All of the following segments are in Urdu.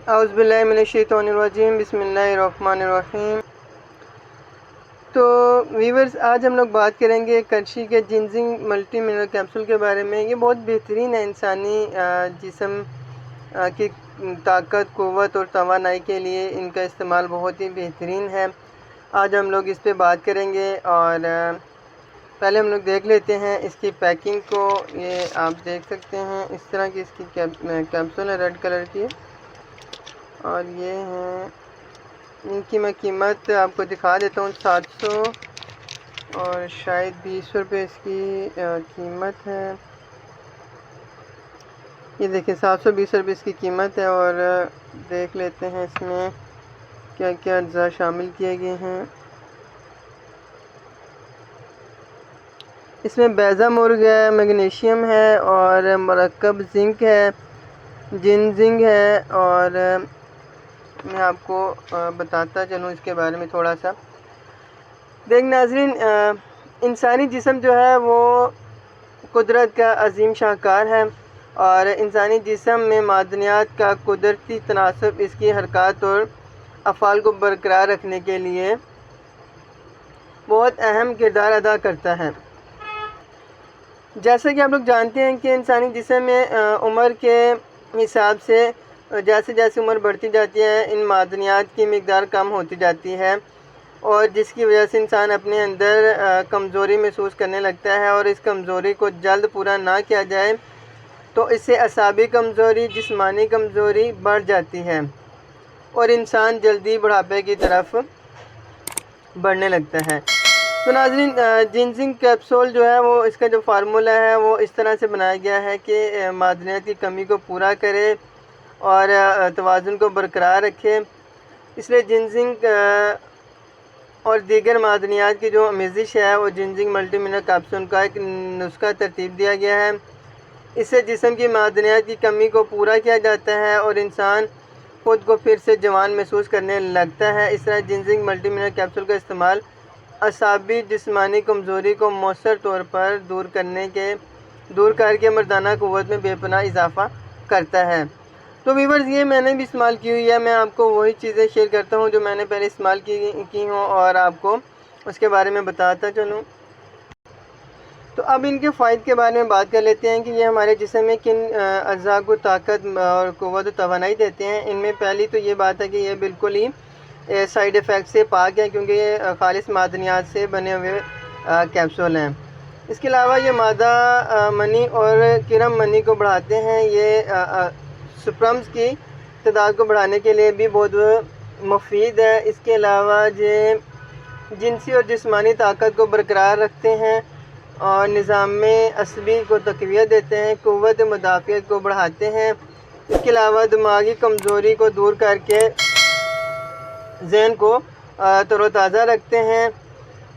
اعوذ باللہ من الشیطان الرجیم، بسم اللہ الرحمن الرحیم۔ تو ویورز، آج ہم لوگ بات کریں گے کرشی کے جنزنگ ملٹی منرل کیپسول کے بارے میں۔ یہ بہت بہترین ہے انسانی جسم کی طاقت، قوت اور توانائی کے لیے ان کا استعمال بہت ہی بہترین ہے۔ آج ہم لوگ اس پہ بات کریں گے، اور پہلے ہم لوگ دیکھ لیتے ہیں اس کی پیکنگ کو۔ یہ آپ دیکھ سکتے ہیں اس طرح کی اس کی کیپسول ہے، ریڈ کلر کی، اور یہ ہیں ان کی میں قیمت آپ کو دکھا دیتا ہوں۔ 700 اور شاید 20 روپے اس کی قیمت ہے۔ یہ دیکھیں 720 روپے اس کی قیمت ہے، اور دیکھ لیتے ہیں اس میں کیا کیا اجزاء شامل کیے گئے ہیں۔ اس میں بیضہ مرغ ہے، میگنیشیم ہے، اور مرکب زنک ہے، جنزنگ ہے، اور میں آپ کو بتاتا چلوں اس کے بارے میں تھوڑا سا۔ دیکھ ناظرین، انسانی جسم جو ہے وہ قدرت کا عظیم شاہکار ہے، اور انسانی جسم میں معدنیات کا قدرتی تناسب اس کی حرکات اور افعال کو برقرار رکھنے کے لیے بہت اہم کردار ادا کرتا ہے۔ جیسا کہ آپ لوگ جانتے ہیں کہ انسانی جسم میں عمر کے حساب سے جیسے جیسے عمر بڑھتی جاتی ہے، ان معدنیات کی مقدار کم ہوتی جاتی ہے، اور جس کی وجہ سے انسان اپنے اندر کمزوری محسوس کرنے لگتا ہے، اور اس کمزوری کو جلد پورا نہ کیا جائے تو اس سے اعصابی کمزوری، جسمانی کمزوری بڑھ جاتی ہے، اور انسان جلدی بڑھاپے کی طرف بڑھنے لگتا ہے۔ تو ناظرین، جنزنگ کیپسول جو ہے وہ اس کا جو فارمولہ ہے وہ اس طرح سے بنایا گیا ہے کہ معدنیات کی کمی کو پورا کرے اور توازن کو برقرار رکھے۔ اس لیے جنزنگ اور دیگر معدنیات کی جو آمیزش ہے وہ جنزنگ ملٹی منرل کیپسول کا ایک نسخہ ترتیب دیا گیا ہے۔ اس سے جسم کی معدنیات کی کمی کو پورا کیا جاتا ہے، اور انسان خود کو پھر سے جوان محسوس کرنے لگتا ہے۔ اس طرح جنزنگ ملٹی منرل کیپسول کا استعمال اعصابی جسمانی کمزوری کو مؤثر طور پر دور کر کے مردانہ قوت میں بے پناہ اضافہ کرتا ہے۔ تو ویورز، یہ میں نے بھی استعمال کی ہوئی ہے۔ میں آپ کو وہی چیزیں شیئر کرتا ہوں جو میں نے پہلے استعمال کی ہوں، اور آپ کو اس کے بارے میں بتاتا چلوں۔ تو اب ان کے فوائد کے بارے میں بات کر لیتے ہیں کہ یہ ہمارے جسم میں کن اجزاء کو طاقت اور قوت و توانائی دیتے ہیں۔ ان میں پہلی تو یہ بات ہے کہ یہ بالکل ہی سائیڈ ایفیکٹ سے پاک ہے، کیونکہ یہ خالص معدنیات سے بنے ہوئے کیپسول ہیں۔ اس کے علاوہ یہ مادہ منی اور کرم منی کو بڑھاتے ہیں۔ یہ سپرمز کی تعداد کو بڑھانے کے لیے بھی بہت مفید ہے۔ اس کے علاوہ یہ جنسی اور جسمانی طاقت کو برقرار رکھتے ہیں، اور نظام عصبی کو تقویت دیتے ہیں، قوت مدافعت کو بڑھاتے ہیں۔ اس کے علاوہ دماغی کمزوری کو دور کر کے ذہن کو تر و تازہ رکھتے ہیں،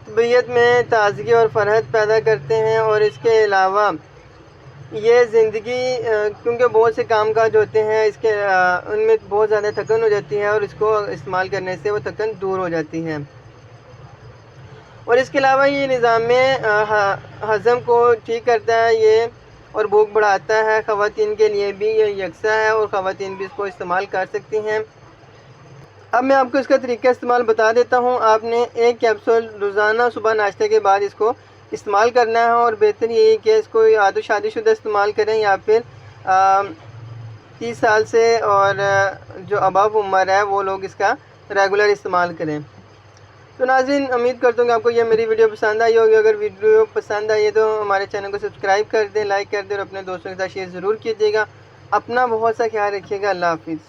طبیعت میں تازگی اور فرحت پیدا کرتے ہیں۔ اور اس کے علاوہ یہ زندگی، کیونکہ بہت سے کام کاج ہوتے ہیں ان میں بہت زیادہ تھکن ہو جاتی ہے، اور اس کو استعمال کرنے سے وہ تھکن دور ہو جاتی ہے۔ اور اس کے علاوہ یہ نظام ہضم کو ٹھیک کرتا ہے اور بھوک بڑھاتا ہے۔ خواتین کے لیے بھی یہ یکساں ہے، اور خواتین بھی اس کو استعمال کر سکتی ہیں۔ اب میں آپ کو اس کا طریقہ استعمال بتا دیتا ہوں۔ آپ نے ایک کیپسول روزانہ صبح ناشتے کے بعد اس کو استعمال کرنا ہے، اور بہتر یہی کہ اس کو یا تو شادی شدہ استعمال کریں، یا پھر 30 سال سے اور جو ابو عمر ہے وہ لوگ اس کا ریگولر استعمال کریں۔ تو ناظرین، امید کرتا ہوں کہ آپ کو یہ میری ویڈیو پسند آئی ہوگی۔ اگر ویڈیو پسند آئی ہے تو ہمارے چینل کو سبسکرائب کر دیں، لائک کر دیں، اور اپنے دوستوں کے ساتھ شیئر ضرور کیجیے گا۔ اپنا بہت سا خیال رکھیے گا۔ اللہ حافظ۔